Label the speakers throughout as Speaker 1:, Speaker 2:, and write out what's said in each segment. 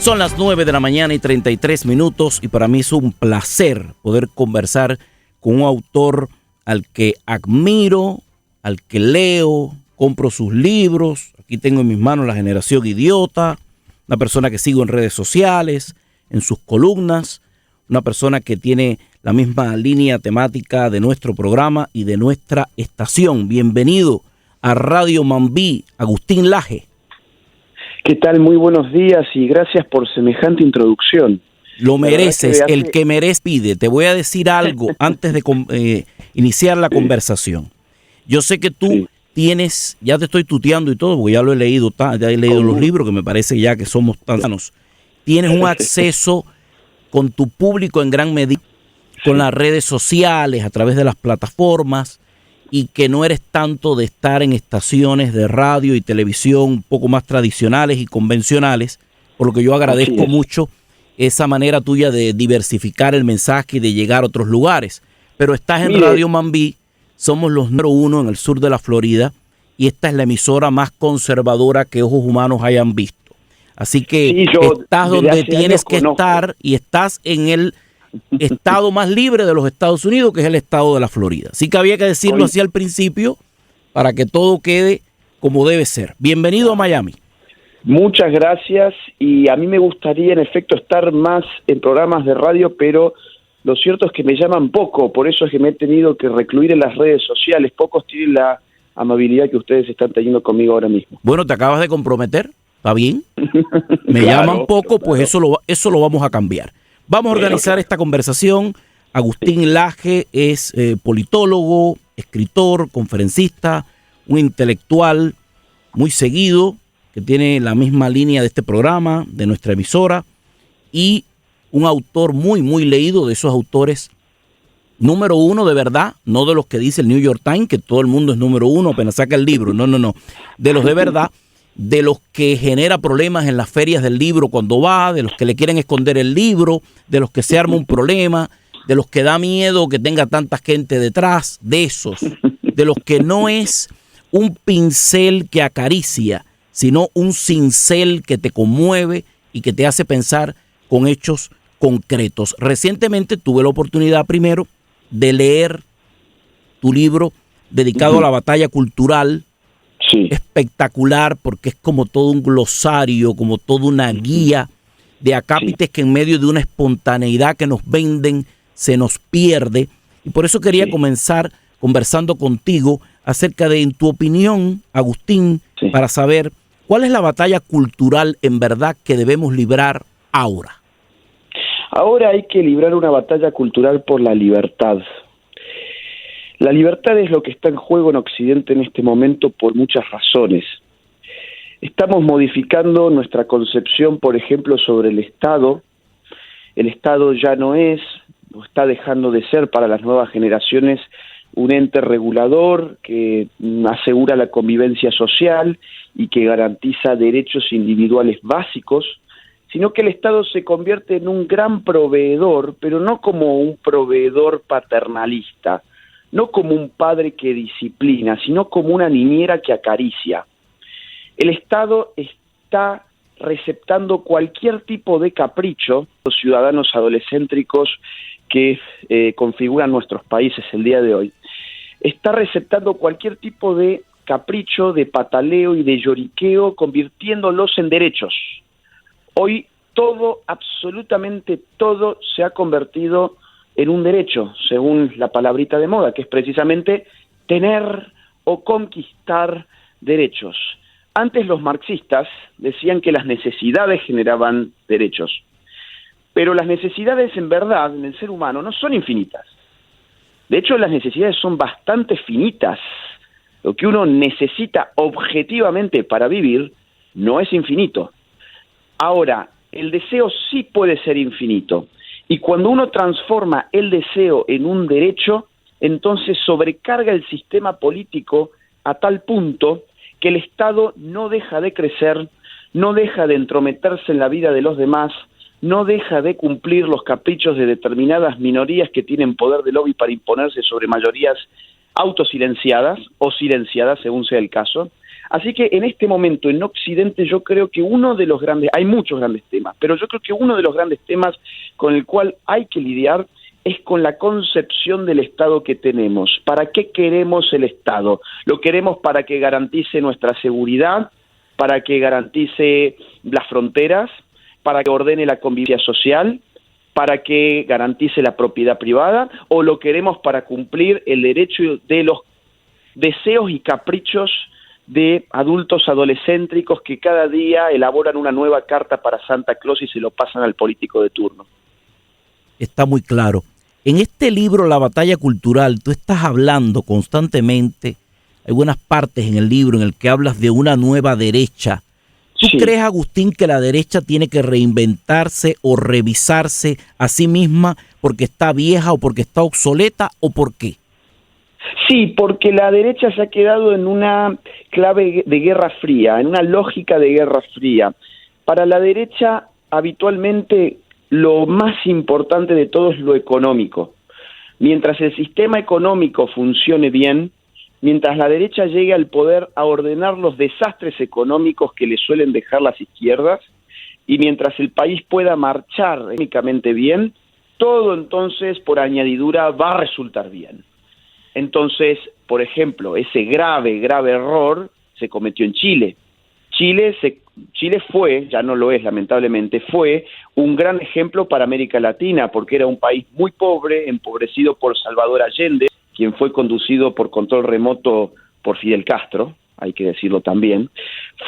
Speaker 1: Son las 9 de la mañana y 33 minutos y para mí es un placer poder conversar con un autor al que admiro, al que leo, compro sus libros. Aquí tengo en mis manos La Generación Idiota, una persona que sigo en redes sociales, en sus columnas, una persona que tiene la misma línea temática de nuestro programa y de nuestra estación. Bienvenido a Radio Mambí, Agustín Laje.
Speaker 2: ¿Qué tal? Muy buenos días y gracias por semejante introducción.
Speaker 1: Lo mereces, el que merece pide. Te voy a decir algo antes de iniciar la conversación. Yo sé que tú tienes, ya te estoy tuteando y todo, porque ya lo he leído, ya he leído los libros, que me parece ya que somos tan sanos. Tienes un acceso con tu público en gran medida, con las redes sociales, a través de las plataformas, y que no eres tanto de estar en estaciones de radio y televisión un poco más tradicionales y convencionales, por lo que yo agradezco mucho esa manera tuya de diversificar el mensaje y de llegar a otros lugares. Pero estás en Radio Mambí, somos los número 1 en el sur de la Florida, y esta es la emisora más conservadora que ojos humanos hayan visto. Así que estás donde tienes que estar y estás en el estado más libre de los Estados Unidos, que es el estado de la Florida. Así que había que decirlo así al principio para que todo quede como debe ser. Bienvenido a Miami.
Speaker 2: Muchas gracias, y a mí me gustaría en efecto estar más en programas de radio, pero lo cierto es que me llaman poco, por eso es que me he tenido que recluir en las redes sociales. Pocos tienen la amabilidad que ustedes están teniendo conmigo ahora mismo.
Speaker 1: Bueno, te acabas de comprometer, ¿está bien? Me llaman poco, pues eso lo vamos a cambiar. Vamos a organizar esta conversación. Agustín Laje es politólogo, escritor, conferencista, un intelectual muy seguido, que tiene la misma línea de este programa, de nuestra emisora, y un autor muy, muy leído, de esos autores número 1 de verdad, no de los que dice el New York Times, que todo el mundo es número 1 apenas saca el libro, no, de los de verdad, de los que genera problemas en las ferias del libro cuando va, de los que le quieren esconder el libro, de los que se arma un problema, de los que da miedo que tenga tanta gente detrás, de esos, de los que no es un pincel que acaricia, sino un cincel que te conmueve y que te hace pensar con hechos concretos. Recientemente tuve la oportunidad primero de leer tu libro dedicado a la batalla cultural. Espectacular, porque es como todo un glosario, como toda una guía de acápites que en medio de una espontaneidad que nos venden se nos pierde. Y por eso quería comenzar conversando contigo acerca de, en tu opinión, Agustín, para saber cuál es la batalla cultural en verdad que debemos librar ahora.
Speaker 2: Ahora hay que librar una batalla cultural por la libertad. La libertad es lo que está en juego en Occidente en este momento por muchas razones. Estamos modificando nuestra concepción, por ejemplo, sobre el Estado. El Estado ya no es, o está dejando de ser para las nuevas generaciones, un ente regulador que asegura la convivencia social y que garantiza derechos individuales básicos, sino que el Estado se convierte en un gran proveedor, pero no como un proveedor paternalista, no como un padre que disciplina, sino como una niñera que acaricia. El Estado está receptando cualquier tipo de capricho, los ciudadanos adolescéntricos que configuran nuestros países el día de hoy, está receptando cualquier tipo de capricho, de pataleo y de lloriqueo, convirtiéndolos en derechos. Hoy todo, absolutamente todo, se ha convertido en un derecho, según la palabrita de moda, que es precisamente tener o conquistar derechos. Antes los marxistas decían que las necesidades generaban derechos, pero las necesidades en verdad en el ser humano no son infinitas. De hecho, las necesidades son bastante finitas. Lo que uno necesita objetivamente para vivir no es infinito. Ahora, el deseo sí puede ser infinito. Y cuando uno transforma el deseo en un derecho, entonces sobrecarga el sistema político a tal punto que el Estado no deja de crecer, no deja de entrometerse en la vida de los demás, no deja de cumplir los caprichos de determinadas minorías que tienen poder de lobby para imponerse sobre mayorías autosilenciadas o silenciadas, según sea el caso, Así que en este momento en Occidente yo creo que uno de los grandes, hay muchos grandes temas, pero yo creo que uno de los grandes temas con el cual hay que lidiar es con la concepción del Estado que tenemos. ¿Para qué queremos el Estado? ¿Lo queremos para que garantice nuestra seguridad, para que garantice las fronteras, para que ordene la convivencia social, para que garantice la propiedad privada, o lo queremos para cumplir el derecho de los deseos y caprichos de adultos adolescéntricos que cada día elaboran una nueva carta para Santa Claus y se lo pasan al político de turno?
Speaker 1: Está muy claro. En este libro, La batalla cultural, tú estás hablando constantemente, hay buenas partes en el libro en el que hablas de una nueva derecha. ¿Tú
Speaker 2: Sí.
Speaker 1: crees, Agustín, que la derecha tiene que reinventarse o revisarse a sí misma porque está vieja o porque está obsoleta o por qué?
Speaker 2: Sí, porque la derecha se ha quedado en una clave de guerra fría, en una lógica de guerra fría. Para la derecha, habitualmente, lo más importante de todo es lo económico. Mientras el sistema económico funcione bien, mientras la derecha llegue al poder a ordenar los desastres económicos que le suelen dejar las izquierdas, y mientras el país pueda marchar económicamente bien, todo entonces, por añadidura, va a resultar bien. Entonces, por ejemplo, ese grave error se cometió en Chile. Chile fue, ya no lo es lamentablemente, fue un gran ejemplo para América Latina, porque era un país muy pobre, empobrecido por Salvador Allende, quien fue conducido por control remoto por Fidel Castro, hay que decirlo también.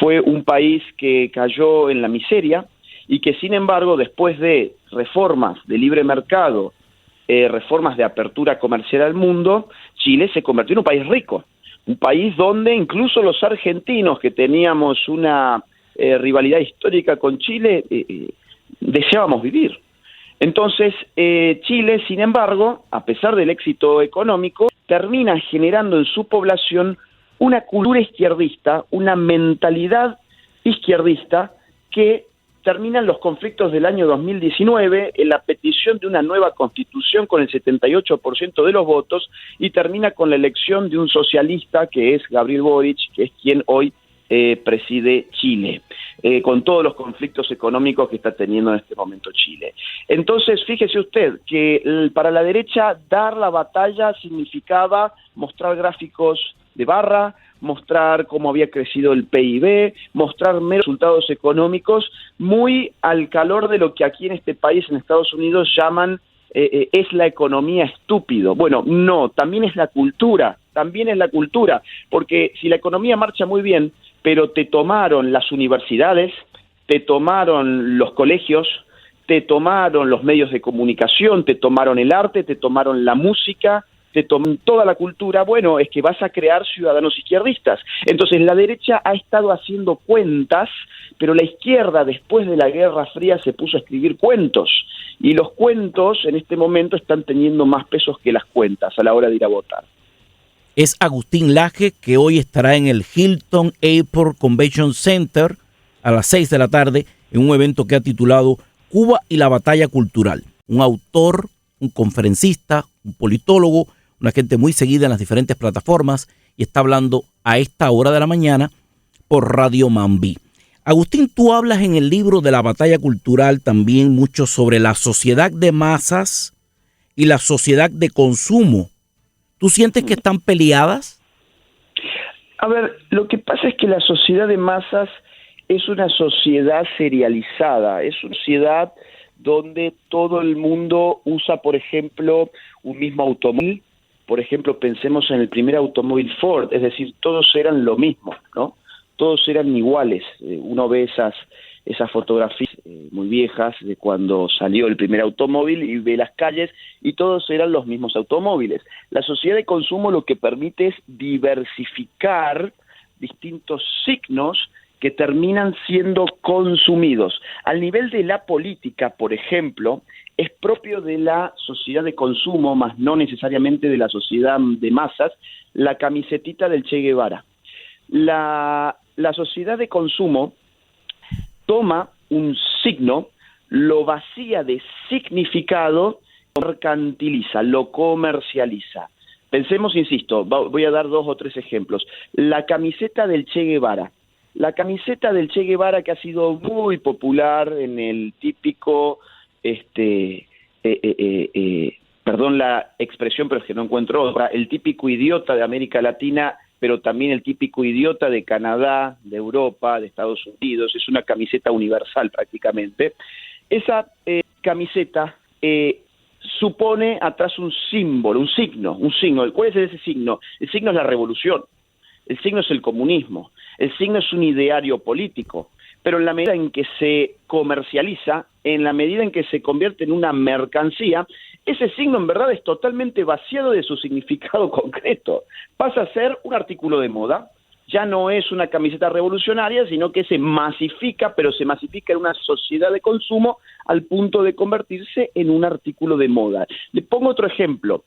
Speaker 2: Fue un país que cayó en la miseria y que, sin embargo, después de reformas de libre mercado, reformas de apertura comercial al mundo, Chile se convirtió en un país rico, un país donde incluso los argentinos, que teníamos una rivalidad histórica con Chile, deseábamos vivir. Entonces, Chile, sin embargo, a pesar del éxito económico, termina generando en su población una cultura izquierdista, una mentalidad izquierdista que terminan los conflictos del año 2019 en la petición de una nueva constitución con el 78% de los votos, y termina con la elección de un socialista que es Gabriel Boric, que es quien hoy preside Chile, con todos los conflictos económicos que está teniendo en este momento Chile. Entonces, fíjese usted que para la derecha dar la batalla significaba mostrar gráficos de barra, mostrar cómo había crecido el PIB, mostrar meros resultados económicos, muy al calor de lo que aquí en este país, en Estados Unidos, llaman es la economía estúpido. Bueno, no, también es la cultura, porque si la economía marcha muy bien, pero te tomaron las universidades, te tomaron los colegios, te tomaron los medios de comunicación, te tomaron el arte, te tomaron la música, te toman toda la cultura, bueno, es que vas a crear ciudadanos izquierdistas. Entonces la derecha ha estado haciendo cuentas, pero la izquierda después de la Guerra Fría se puso a escribir cuentos, y los cuentos en este momento están teniendo más pesos que las cuentas a la hora de ir a votar.
Speaker 1: Es Agustín Laje, que hoy estará en el Hilton Airport Convention Center a las 6 de la tarde en un evento que ha titulado Cuba y la batalla cultural. Un autor, un conferencista, un politólogo, una gente muy seguida en las diferentes plataformas, y está hablando a esta hora de la mañana por Radio Mambí. Agustín, tú hablas en el libro de La batalla cultural también mucho sobre la sociedad de masas y la sociedad de consumo. ¿Tú sientes que están peleadas?
Speaker 2: A ver, lo que pasa es que la sociedad de masas es una sociedad serializada, es una sociedad donde todo el mundo usa, por ejemplo, un mismo automóvil. Por ejemplo, pensemos en el primer automóvil Ford, es decir, todos eran lo mismo, ¿no? Todos eran iguales. Uno ve esas fotografías muy viejas de cuando salió el primer automóvil y ve las calles y todos eran los mismos automóviles. La sociedad de consumo lo que permite es diversificar distintos signos que terminan siendo consumidos. Al nivel de la política, por ejemplo, es propio de la sociedad de consumo, más no necesariamente de la sociedad de masas, la camisetita del Che Guevara. La sociedad de consumo toma un signo, lo vacía de significado, lo mercantiliza, lo comercializa. Pensemos, insisto, voy a dar 2 o 3 ejemplos. La camiseta del Che Guevara. La camiseta del Che Guevara, que ha sido muy popular en el típico, perdón la expresión, pero es que no encuentro otra, el típico idiota de América Latina, pero también el típico idiota de Canadá, de Europa, de Estados Unidos. Es una camiseta universal prácticamente. Esa camiseta supone atrás un símbolo, un signo. ¿Cuál es ese signo? El signo es la revolución, el signo es el comunismo, el signo es un ideario político, pero en la medida en que se comercializa, en la medida en que se convierte en una mercancía, ese signo en verdad es totalmente vaciado de su significado concreto. Pasa a ser un artículo de moda. Ya no es una camiseta revolucionaria, sino que se masifica, pero se masifica en una sociedad de consumo al punto de convertirse en un artículo de moda. Le pongo otro ejemplo.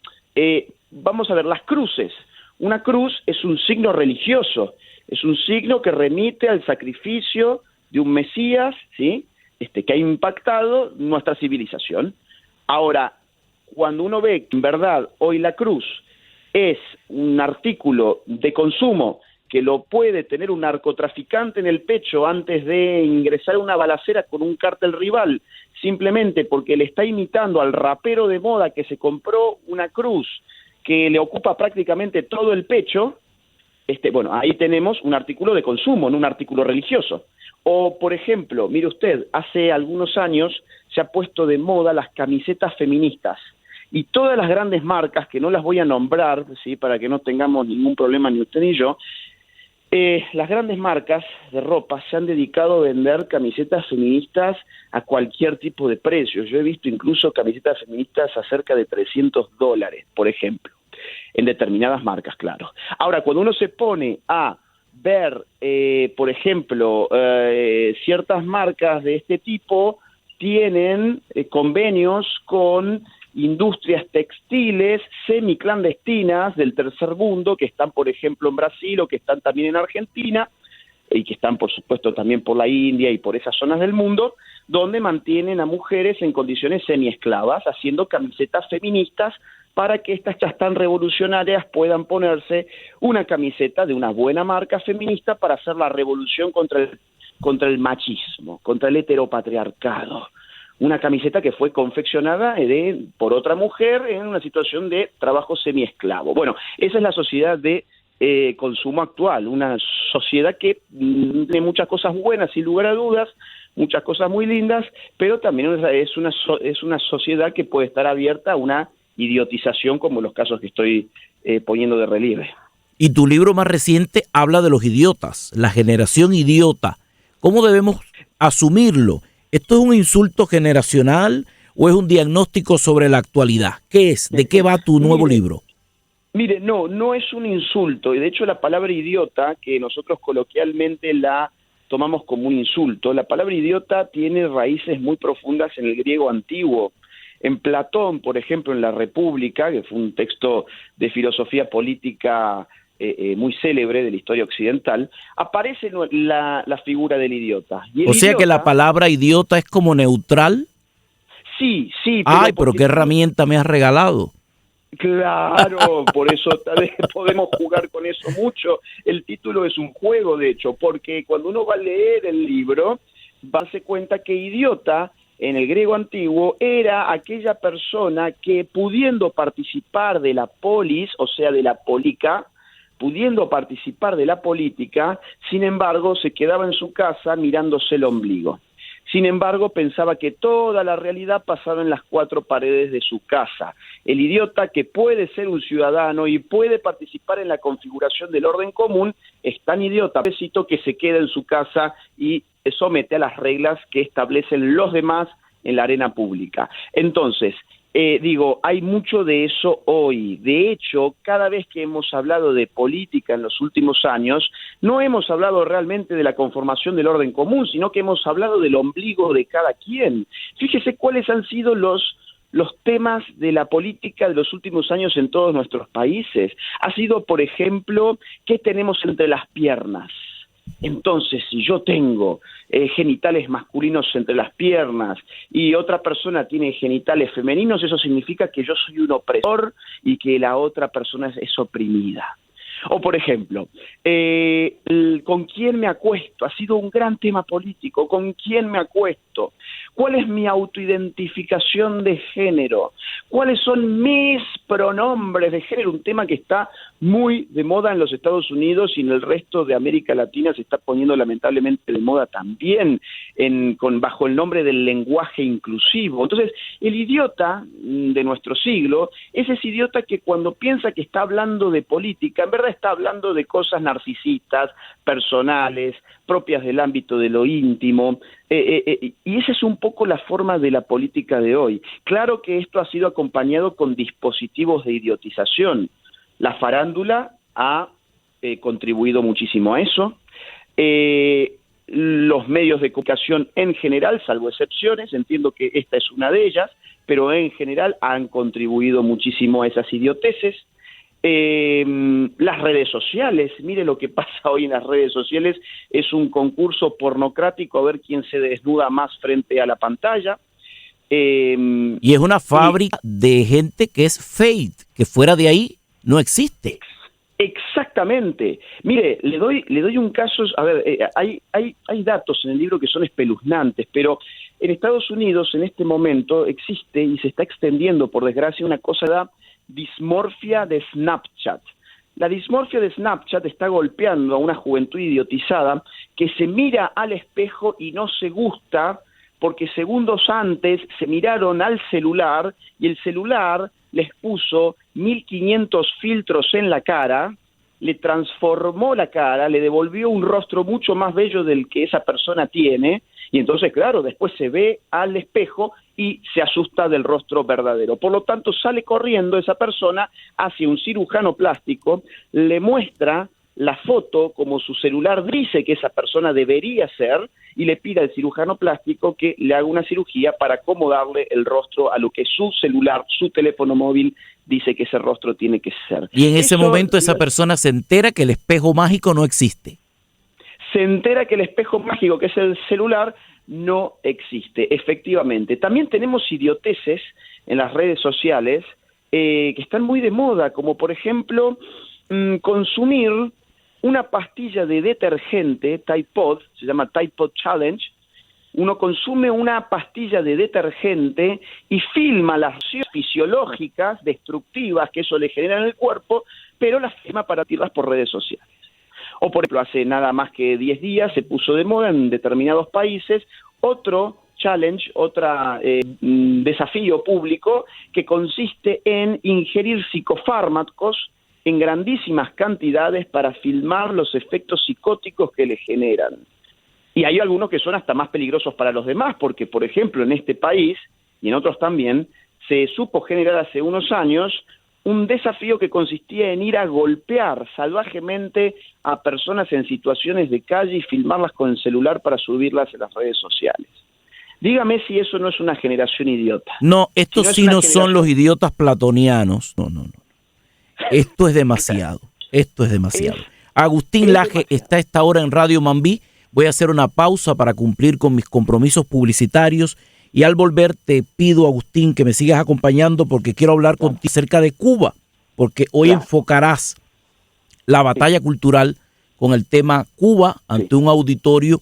Speaker 2: Vamos a ver, las cruces. Una cruz es un signo religioso, es un signo que remite al sacrificio de un Mesías, ¿sí? Que ha impactado nuestra civilización. Ahora, cuando uno ve que en verdad hoy la cruz es un artículo de consumo que lo puede tener un narcotraficante en el pecho antes de ingresar a una balacera con un cártel rival, simplemente porque le está imitando al rapero de moda que se compró una cruz que le ocupa prácticamente todo el pecho, bueno, ahí tenemos un artículo de consumo, no un artículo religioso. O, por ejemplo, mire usted, hace algunos años se ha puesto de moda las camisetas feministas. Y todas las grandes marcas, que no las voy a nombrar, ¿sí?, para que no tengamos ningún problema ni usted ni yo, las grandes marcas de ropa se han dedicado a vender camisetas feministas a cualquier tipo de precio. Yo he visto incluso camisetas feministas a cerca de $300, por ejemplo, en determinadas marcas, claro. Ahora, cuando uno se pone a ver, por ejemplo, ciertas marcas de este tipo tienen convenios con industrias textiles semiclandestinas del tercer mundo, que están, por ejemplo, en Brasil o que están también en Argentina, y que están, por supuesto, también por la India y por esas zonas del mundo, donde mantienen a mujeres en condiciones semiesclavas, haciendo camisetas feministas para que estas chas tan revolucionarias puedan ponerse una camiseta de una buena marca feminista para hacer la revolución contra el machismo, contra el heteropatriarcado. Una camiseta que fue confeccionada por otra mujer en una situación de trabajo semiesclavo. Bueno, esa es la sociedad de consumo actual, una sociedad que tiene muchas cosas buenas, sin lugar a dudas, muchas cosas muy lindas, pero también es una sociedad que puede estar abierta a una idiotización, como los casos que estoy poniendo de relieve.
Speaker 1: Y tu libro más reciente habla de los idiotas, la generación idiota. ¿Cómo debemos asumirlo? ¿Esto es un insulto generacional o es un diagnóstico sobre la actualidad? ¿Qué es? ¿De qué va tu nuevo libro?
Speaker 2: Mire, no es un insulto. Y de hecho la palabra idiota, que nosotros coloquialmente la tomamos como un insulto, la palabra idiota tiene raíces muy profundas en el griego antiguo. En Platón, por ejemplo, en La República, que fue un texto de filosofía política muy célebre de la historia occidental, aparece la figura del idiota. Y
Speaker 1: o sea idiota, que la palabra idiota es como neutral.
Speaker 2: Sí.
Speaker 1: Pero qué herramienta me has regalado.
Speaker 2: Claro, por eso tal vez podemos jugar con eso mucho. El título es un juego, de hecho, porque cuando uno va a leer el libro, va a darse cuenta que idiota en el griego antiguo era aquella persona que, pudiendo participar de la polis, o sea, de la polica, pudiendo participar de la política, sin embargo, se quedaba en su casa mirándose el ombligo. Sin embargo, pensaba que toda la realidad pasaba en las 4 paredes de su casa. El idiota, que puede ser un ciudadano y puede participar en la configuración del orden común, es tan idiota, que se queda en su casa y se somete a las reglas que establecen los demás en la arena pública. Entonces, hay mucho de eso hoy. De hecho, cada vez que hemos hablado de política en los últimos años, no hemos hablado realmente de la conformación del orden común, sino que hemos hablado del ombligo de cada quien. Fíjese cuáles han sido los temas de la política de los últimos años en todos nuestros países. Ha sido, por ejemplo, ¿qué tenemos entre las piernas? Entonces, si yo tengo genitales masculinos entre las piernas y otra persona tiene genitales femeninos, eso significa que yo soy un opresor y que la otra persona es oprimida. O, por ejemplo, ¿con quién me acuesto? Ha sido un gran tema político. ¿Con quién me acuesto? ¿Cuál es mi autoidentificación de género? ¿Cuáles son mis pronombres de género? Un tema que está muy de moda en los Estados Unidos y en el resto de América Latina se está poniendo lamentablemente de moda también bajo el nombre del lenguaje inclusivo. Entonces, el idiota de nuestro siglo es ese idiota que cuando piensa que está hablando de política, en verdad está hablando de cosas narcisistas, personales, propias del ámbito de lo íntimo, y esa es un poco la forma de la política de hoy. Claro que esto ha sido acompañado con dispositivos de idiotización. La farándula ha contribuido muchísimo a eso. Los medios de comunicación en general, salvo excepciones, entiendo que esta es una de ellas, pero en general han contribuido muchísimo a esas idioteces. Las redes sociales, mire lo que pasa hoy en las redes sociales, es un concurso pornocrático a ver quién se desnuda más frente a la pantalla.
Speaker 1: Y es una fábrica de gente que es fake, que fuera de ahí no existe.
Speaker 2: Exactamente. Mire, le doy un caso, a ver, hay datos en el libro que son espeluznantes, pero en Estados Unidos en este momento existe y se está extendiendo, por desgracia, una cosa da dismorfia de Snapchat. La dismorfia de Snapchat está golpeando a una juventud idiotizada que se mira al espejo y no se gusta porque segundos antes se miraron al celular y el celular les puso 1500 filtros en la cara, le transformó la cara, le devolvió un rostro mucho más bello del que esa persona tiene, y entonces, claro, después se ve al espejo y se asusta del rostro verdadero. Por lo tanto, sale corriendo esa persona hacia un cirujano plástico, le muestra la foto como su celular dice que esa persona debería ser y le pide al cirujano plástico que le haga una cirugía para acomodarle el rostro a lo que su celular, su teléfono móvil dice que ese rostro tiene que ser.
Speaker 1: Y en ese momento esa persona se entera que el espejo mágico no existe.
Speaker 2: Se entera que el espejo mágico, que es el celular, no existe, efectivamente. También tenemos idioteces en las redes sociales que están muy de moda, como por ejemplo consumir una pastilla de detergente, Tide Pod, se llama Tide Pod Challenge. Uno consume una pastilla de detergente y filma las reacciones fisiológicas destructivas que eso le genera en el cuerpo, pero las filma para tirarlas por redes sociales. O por ejemplo, hace nada más que 10 días se puso de moda en determinados países otro challenge, desafío público que consiste en ingerir psicofármacos en grandísimas cantidades para filmar los efectos psicóticos que le generan. Y hay algunos que son hasta más peligrosos para los demás, porque, por ejemplo, en este país, y en otros también, se supo generar hace unos años un desafío que consistía en ir a golpear salvajemente a personas en situaciones de calle y filmarlas con el celular para subirlas en las redes sociales. Dígame si eso no es una generación idiota.
Speaker 1: No, estos sí no son los idiotas platonianos. No. Esto es demasiado. Esto es demasiado. Agustín Laje está a esta hora en Radio Mambí. Voy a hacer una pausa para cumplir con mis compromisos publicitarios y al volver te pido, Agustín, que me sigas acompañando porque quiero hablar contigo acerca de Cuba, porque hoy enfocarás la batalla cultural con el tema Cuba ante un auditorio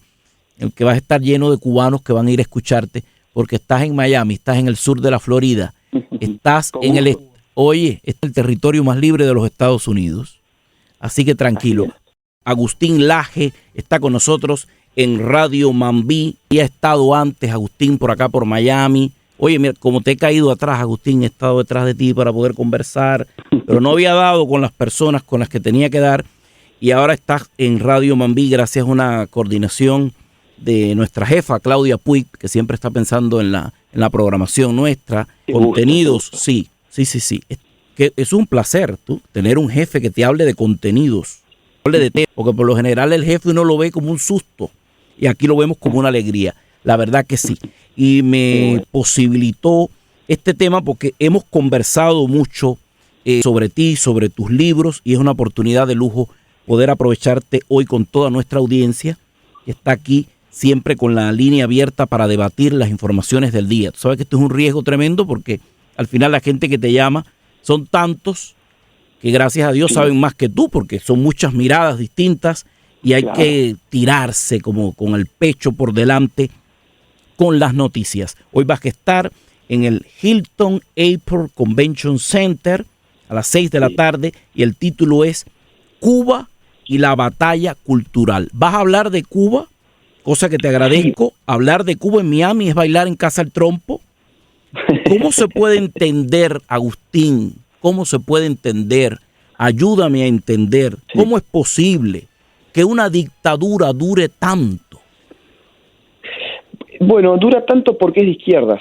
Speaker 1: en el que vas a estar lleno de cubanos que van a ir a escucharte porque estás en Miami, estás en el sur de la Florida, estás en el... Oye, este es el territorio más libre de los Estados Unidos. Así que tranquilo. Agustín Laje está con nosotros en Radio Mambí. Ya ha estado antes, Agustín, por acá, por Miami. Oye, mira, como te he caído atrás, Agustín, he estado detrás de ti para poder conversar, pero no había dado con las personas con las que tenía que dar. Y ahora estás en Radio Mambí gracias a una coordinación de nuestra jefa, Claudia Puig, que siempre está pensando en la programación nuestra. Contenidos, sí. Que es un placer tener un jefe que te hable de contenidos, porque por lo general el jefe uno lo ve como un susto y aquí lo vemos como una alegría. La verdad que sí. Y me posibilitó este tema porque hemos conversado mucho sobre ti, sobre tus libros y es una oportunidad de lujo poder aprovecharte hoy con toda nuestra audiencia que está aquí siempre con la línea abierta para debatir las informaciones del día. Tú sabes que esto es un riesgo tremendo porque al final la gente que te llama son tantos que gracias a Dios saben más que tú porque son muchas miradas distintas y hay que tirarse como con el pecho por delante con las noticias. Hoy vas a estar en el Hilton Airport Convention Center a las 6 de la tarde y el título es Cuba y la batalla cultural. ¿Vas a hablar de Cuba? Cosa que te agradezco. Sí. Hablar de Cuba en Miami es bailar en Casa del Trompo. ¿Cómo se puede entender, Agustín? ¿Cómo se puede entender? Ayúdame a entender. ¿Cómo es posible que una dictadura dure tanto?
Speaker 2: Bueno, dura tanto porque es de izquierdas.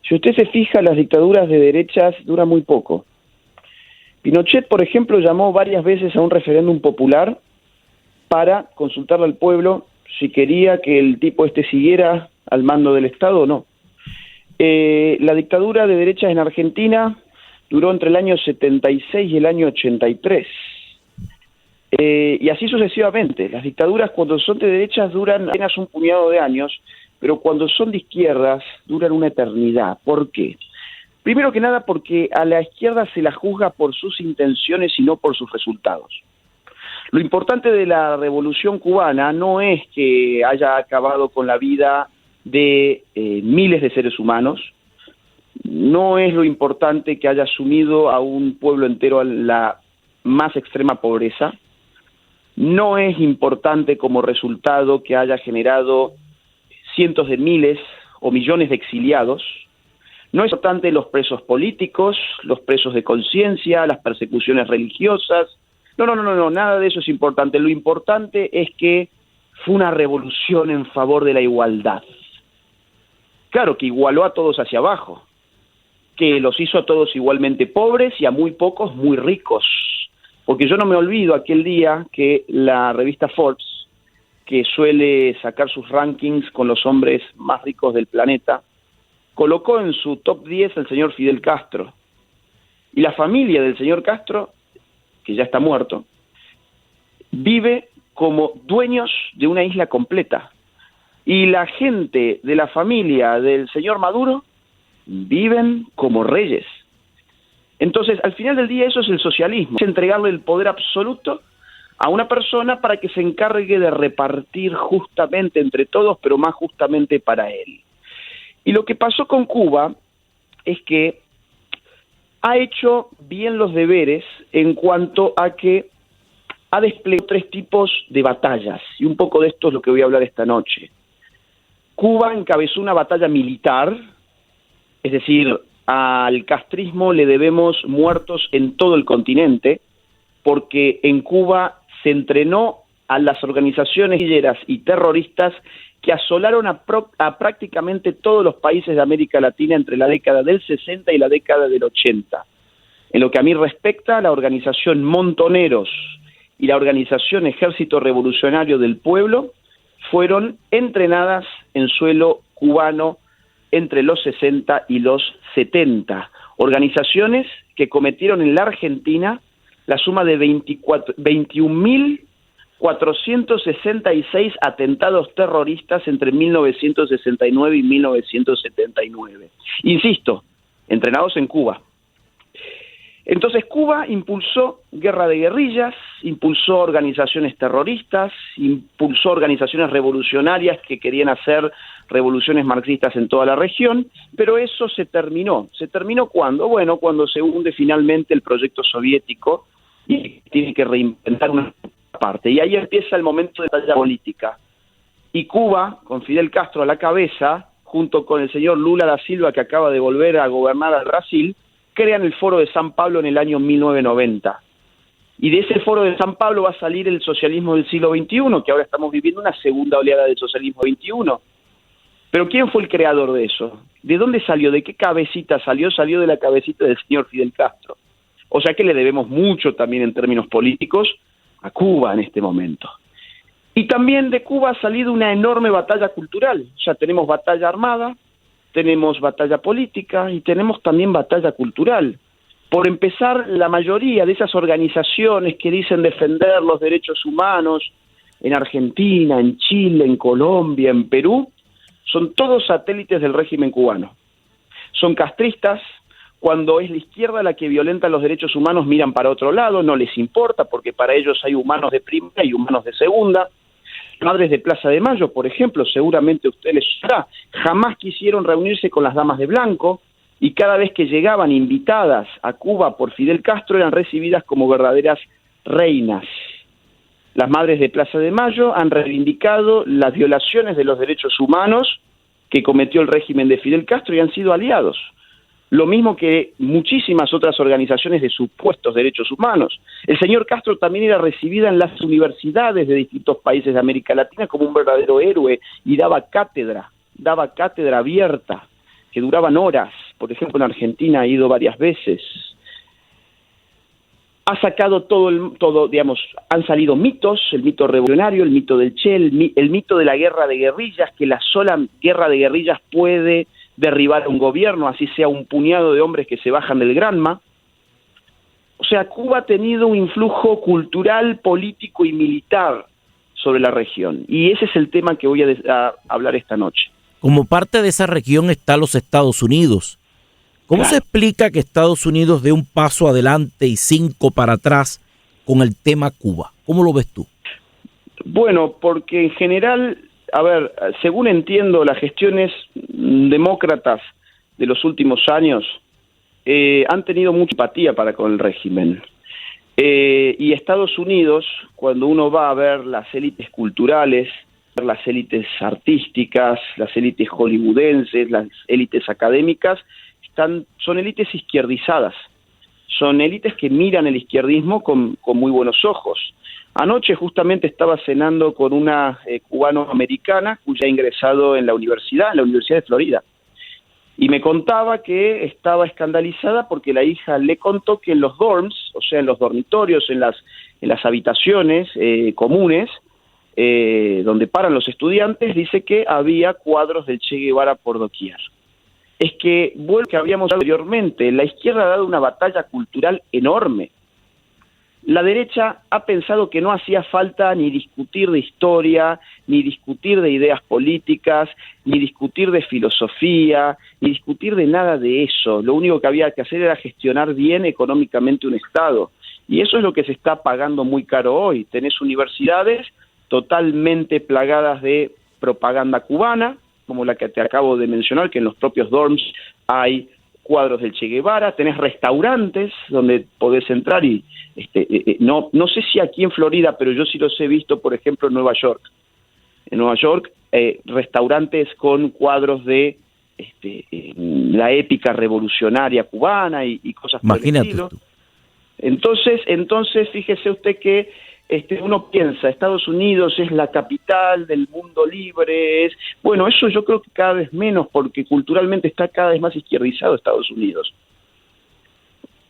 Speaker 2: Si usted se fija, las dictaduras de derechas duran muy poco. Pinochet, por ejemplo, llamó varias veces a un referéndum popular para consultarle al pueblo si quería que el tipo siguiera al mando del Estado o no. La dictadura de derechas en Argentina duró entre el año 76 y el año 83. Y así sucesivamente. Las dictaduras cuando son de derechas duran apenas un puñado de años, pero cuando son de izquierdas duran una eternidad. ¿Por qué? Primero que nada porque a la izquierda se la juzga por sus intenciones y no por sus resultados. Lo importante de la revolución cubana no es que haya acabado con la vida de miles de seres humanos, no es lo importante que haya sumido a un pueblo entero a la más extrema pobreza, no es importante como resultado que haya generado cientos de miles o millones de exiliados, no es importante los presos políticos, los presos de conciencia, las persecuciones religiosas, no, nada de eso es importante. Lo importante es que fue una revolución en favor de la igualdad. Claro, que igualó a todos hacia abajo, que los hizo a todos igualmente pobres y a muy pocos muy ricos. Porque yo no me olvido aquel día que la revista Forbes, que suele sacar sus rankings con los hombres más ricos del planeta, colocó en su top 10 al señor Fidel Castro. Y la familia del señor Castro, que ya está muerto, vive como dueños de una isla completa. Y la gente de la familia del señor Maduro viven como reyes. Entonces, al final del día, eso es el socialismo, es entregarle el poder absoluto a una persona para que se encargue de repartir justamente entre todos, pero más justamente para él. Y lo que pasó con Cuba es que ha hecho bien los deberes en cuanto a que ha desplegado 3 tipos de batallas, y un poco de esto es lo que voy a hablar esta noche. Cuba encabezó una batalla militar, es decir, al castrismo le debemos muertos en todo el continente, porque en Cuba se entrenó a las organizaciones guerrilleras y terroristas que asolaron a prácticamente todos los países de América Latina entre la década del 60 y la década del 80. En lo que a mí respecta, la organización Montoneros y la organización Ejército Revolucionario del Pueblo fueron entrenadas en suelo cubano entre los 60 y los 70. Organizaciones que cometieron en la Argentina la suma de 21.466 atentados terroristas entre 1969 y 1979. Insisto, entrenados en Cuba. Entonces Cuba impulsó guerra de guerrillas, impulsó organizaciones terroristas, impulsó organizaciones revolucionarias que querían hacer revoluciones marxistas en toda la región, pero eso se terminó. ¿Se terminó cuándo? Bueno, cuando se hunde finalmente el proyecto soviético y tiene que reinventar una parte. Y ahí empieza el momento de batalla política. Y Cuba, con Fidel Castro a la cabeza, junto con el señor Lula da Silva, que acaba de volver a gobernar al Brasil, crean el Foro de San Pablo en el año 1990. Y de ese Foro de San Pablo va a salir el socialismo del siglo XXI, que ahora estamos viviendo una segunda oleada del socialismo XXI. Pero ¿quién fue el creador de eso? ¿De dónde salió? ¿De qué cabecita salió? Salió de la cabecita del señor Fidel Castro. O sea que le debemos mucho también en términos políticos a Cuba en este momento. Y también de Cuba ha salido una enorme batalla cultural. Ya tenemos batalla armada, tenemos batalla política y tenemos también batalla cultural. Por empezar, la mayoría de esas organizaciones que dicen defender los derechos humanos en Argentina, en Chile, en Colombia, en Perú, son todos satélites del régimen cubano. Son castristas. Cuando es la izquierda la que violenta los derechos humanos, miran para otro lado, no les importa, porque para ellos hay humanos de primera y humanos de segunda. Madres de Plaza de Mayo, por ejemplo, seguramente usted les sabrá, jamás quisieron reunirse con las damas de blanco, y cada vez que llegaban invitadas a Cuba por Fidel Castro eran recibidas como verdaderas reinas. Las Madres de Plaza de Mayo han reivindicado las violaciones de los derechos humanos que cometió el régimen de Fidel Castro y han sido aliados. Lo mismo que muchísimas otras organizaciones de supuestos derechos humanos. El señor Castro también era recibida en las universidades de distintos países de América Latina como un verdadero héroe y daba cátedra abierta, que duraban horas. Por ejemplo, en Argentina ha ido varias veces. Ha sacado todo, digamos, han salido mitos, el mito revolucionario, el mito del Che, el mito de la guerra de guerrillas, que la sola guerra de guerrillas puede derribar a un gobierno, así sea un puñado de hombres que se bajan del Granma. O sea, Cuba ha tenido un influjo cultural, político y militar sobre la región. Y ese es el tema que voy a hablar esta noche.
Speaker 1: Como parte de esa región está los Estados Unidos. ¿Cómo se explica que Estados Unidos dé un paso adelante y 5 para atrás con el tema Cuba? ¿Cómo lo ves tú?
Speaker 2: Bueno, porque en general, a ver, según entiendo, las gestiones demócratas de los últimos años han tenido mucha empatía para con el régimen. Y Estados Unidos, cuando uno va a ver las élites culturales, las élites artísticas, las élites hollywoodenses, las élites académicas, son élites izquierdizadas, son élites que miran el izquierdismo con muy buenos ojos. Anoche justamente estaba cenando con una cubano-americana cuya ha ingresado en la Universidad de Florida, y me contaba que estaba escandalizada porque la hija le contó que en los dorms, o sea, en los dormitorios, en las habitaciones comunes, donde paran los estudiantes, dice que había cuadros del Che Guevara por doquier. Es que, bueno, que habíamos hablado anteriormente, la izquierda ha dado una batalla cultural enorme. La derecha ha pensado que no hacía falta ni discutir de historia, ni discutir de ideas políticas, ni discutir de filosofía, ni discutir de nada de eso. Lo único que había que hacer era gestionar bien económicamente un Estado. Y eso es lo que se está pagando muy caro hoy. Tenés universidades totalmente plagadas de propaganda cubana, como la que te acabo de mencionar, que en los propios dorms hay cuadros del Che Guevara, tenés restaurantes donde podés entrar y no sé si aquí en Florida, pero yo sí los he visto, por ejemplo, en Nueva York. En Nueva York, restaurantes con cuadros de la épica revolucionaria cubana y cosas por el estilo. Entonces, fíjese usted que uno piensa, Estados Unidos es la capital del mundo libre, bueno, eso yo creo que cada vez menos, porque culturalmente está cada vez más izquierdizado Estados Unidos.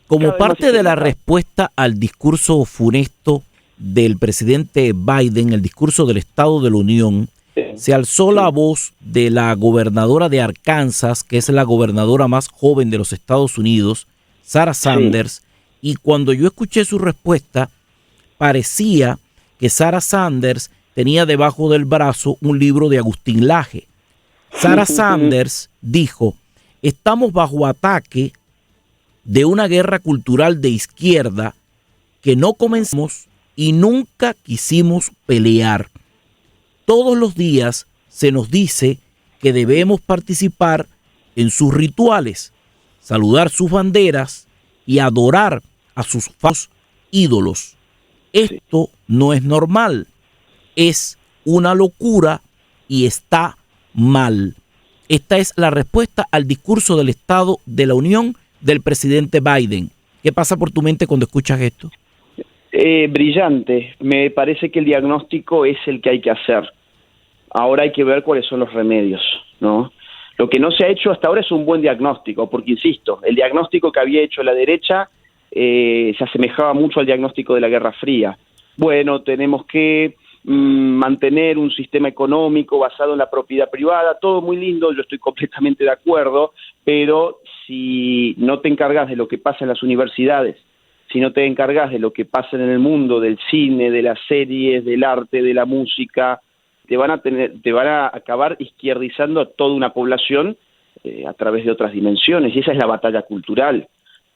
Speaker 1: Como parte de la respuesta al discurso funesto del presidente Biden, el discurso del Estado de la Unión, se alzó la voz de la gobernadora de Arkansas, que es la gobernadora más joven de los Estados Unidos, Sarah Sanders, y cuando yo escuché su respuesta, parecía que Sarah Sanders tenía debajo del brazo un libro de Agustín Laje. Sarah Sanders dijo: estamos bajo ataque de una guerra cultural de izquierda que no comenzamos y nunca quisimos pelear. Todos los días se nos dice que debemos participar en sus rituales, saludar sus banderas y adorar a sus falsos ídolos. Esto no es normal, es una locura y está mal. Esta es la respuesta al discurso del Estado de la Unión del presidente Biden. ¿Qué pasa por tu mente cuando escuchas esto?
Speaker 2: Brillante. Me parece que el diagnóstico es el que hay que hacer. Ahora hay que ver cuáles son los remedios, ¿no? Lo que no se ha hecho hasta ahora es un buen diagnóstico, porque insisto, el diagnóstico que había hecho la derecha se asemejaba mucho al diagnóstico de la Guerra Fría. Bueno, tenemos que mantener un sistema económico basado en la propiedad privada, todo muy lindo, yo estoy completamente de acuerdo, pero si no te encargas de lo que pasa en las universidades, si no te encargas de lo que pasa en el mundo del cine, de las series, del arte, de la música, te van a acabar izquierdizando a toda una población a través de otras dimensiones, y esa es la batalla cultural.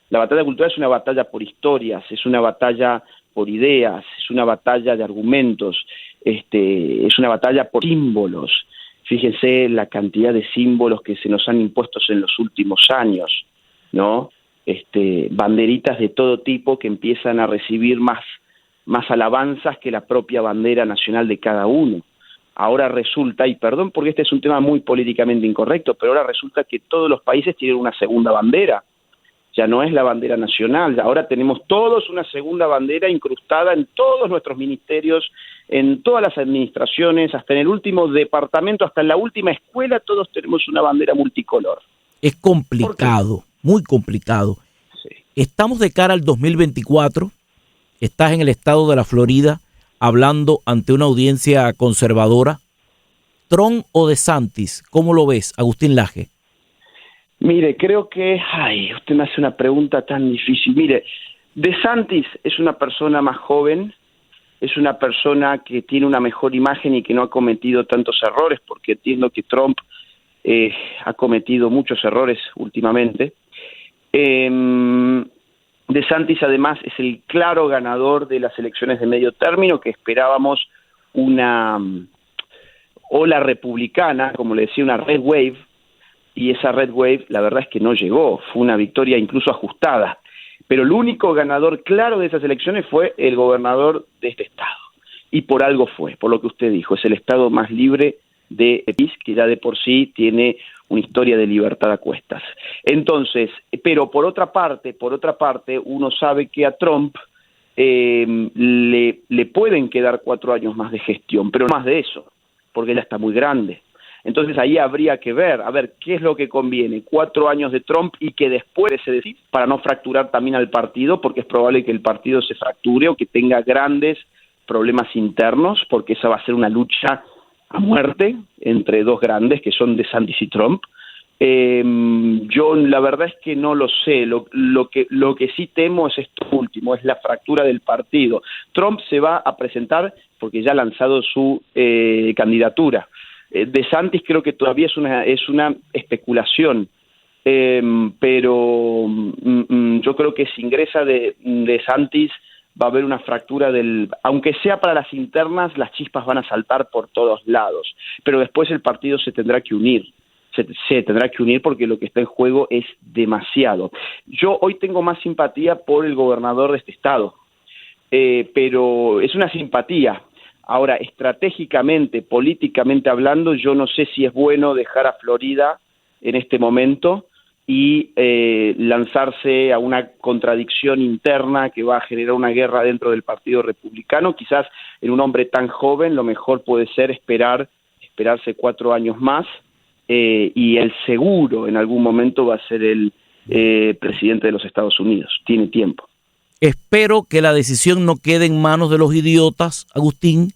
Speaker 2: La batalla cultural es una batalla por historias, es una batalla por ideas, es una batalla de argumentos, es una batalla por símbolos. Fíjense la cantidad de símbolos que se nos han impuesto en los últimos años, ¿no? Banderitas de todo tipo que empiezan a recibir más alabanzas que la propia bandera nacional de cada uno. Ahora resulta, y perdón porque este es un tema muy políticamente incorrecto, pero ahora resulta que todos los países tienen una segunda bandera. Ya no es la bandera nacional, ahora tenemos todos una segunda bandera incrustada en todos nuestros ministerios, en todas las administraciones, hasta en el último departamento, hasta en la última escuela, todos tenemos una bandera multicolor.
Speaker 1: Es complicado, muy complicado.
Speaker 2: Sí.
Speaker 1: Estamos de cara al 2024, estás en el estado de la Florida hablando ante una audiencia conservadora. ¿Trump o DeSantis? ¿Cómo lo ves, Agustín Laje?
Speaker 2: Mire, creo que... usted me hace una pregunta tan difícil. Mire, DeSantis es una persona más joven, es una persona que tiene una mejor imagen y que no ha cometido tantos errores, porque entiendo que Trump ha cometido muchos errores últimamente. DeSantis además es el claro ganador de las elecciones de medio término, que esperábamos una ola republicana, como le decía, una red wave, y esa red wave la verdad es que no llegó, fue una victoria incluso ajustada, pero el único ganador claro de esas elecciones fue el gobernador de este estado, y por algo fue, por lo que usted dijo, es el estado más libre de país, que ya de por sí tiene una historia de libertad a cuestas. Entonces, pero por otra parte, uno sabe que a Trump le pueden quedar 4 años más de gestión, pero no más de eso, porque él está muy grande. Entonces ahí habría que ver, a ver, qué es lo que conviene, 4 años de Trump y que después se decida, para no fracturar también al partido, porque es probable que el partido se fracture o que tenga grandes problemas internos, porque esa va a ser una lucha a muerte entre dos grandes que son DeSantis y Trump. Yo la verdad es que no lo sé, lo que sí temo es esto último, es la fractura del partido. Trump se va a presentar porque ya ha lanzado su candidatura. DeSantis creo que todavía es una especulación, pero yo creo que si ingresa DeSantis va a haber una fractura aunque sea para las internas, las chispas van a saltar por todos lados, pero después el partido se tendrá que unir. Se tendrá que unir porque lo que está en juego es demasiado. Yo hoy tengo más simpatía por el gobernador de este estado, pero es una simpatía. Ahora, estratégicamente, políticamente hablando, yo no sé si es bueno dejar a Florida en este momento y lanzarse a una contradicción interna que va a generar una guerra dentro del Partido Republicano. Quizás en un hombre tan joven lo mejor puede ser esperarse 4 años más, y el seguro en algún momento va a ser el presidente de los Estados Unidos. Tiene tiempo.
Speaker 1: Espero que la decisión no quede en manos de los idiotas, Agustín,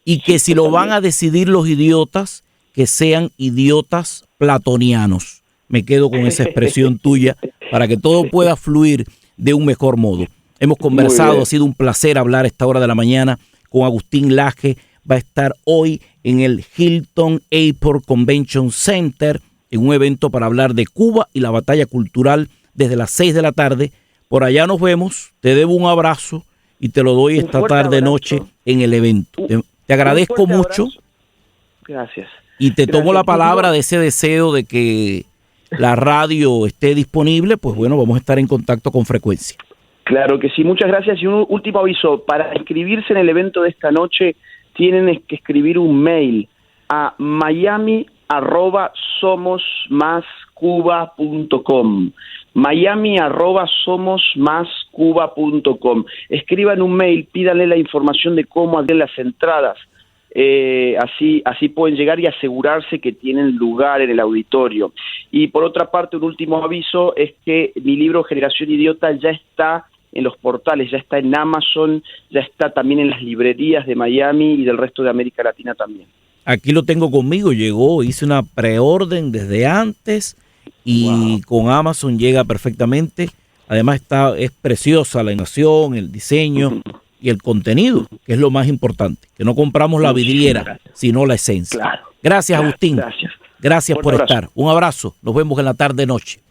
Speaker 1: y que si lo van a decidir los idiotas, que sean idiotas platonianos. Me quedo con esa expresión tuya para que todo pueda fluir de un mejor modo. Hemos conversado, ha sido un placer hablar a esta hora de la mañana con Agustín Laje. Va a estar hoy en el Hilton Airport Convention Center en un evento para hablar de Cuba y la batalla cultural desde las 6 de la tarde. Por allá nos vemos, te debo un abrazo y te lo doy esta tarde noche en el evento. Te agradezco mucho.
Speaker 2: Gracias.
Speaker 1: Y te tomo la palabra de ese deseo de que la radio esté disponible, pues bueno, vamos a estar en contacto con frecuencia.
Speaker 2: Claro que sí, muchas gracias. Y un último aviso, para inscribirse en el evento de esta noche tienen que escribir un mail a miami@somosmascuba.com. miami@somosmascuba.com. Escriban un mail, pídanle la información de cómo hacer las entradas. Así pueden llegar y asegurarse que tienen lugar en el auditorio. Y por otra parte, un último aviso es que mi libro Generación Idiota ya está en los portales, ya está en Amazon, ya está también en las librerías de Miami y del resto de América Latina también.
Speaker 1: Aquí lo tengo conmigo, llegó, hice una preorden desde antes y con Amazon llega perfectamente. Además es preciosa la animación, el diseño y el contenido, que es lo más importante, que no compramos la vidriera, sino la esencia.
Speaker 2: Claro.
Speaker 1: Gracias, Agustín.
Speaker 2: Gracias.
Speaker 1: Gracias
Speaker 2: Un
Speaker 1: por
Speaker 2: abrazo.
Speaker 1: estar. Un abrazo. Nos vemos en la tarde-noche.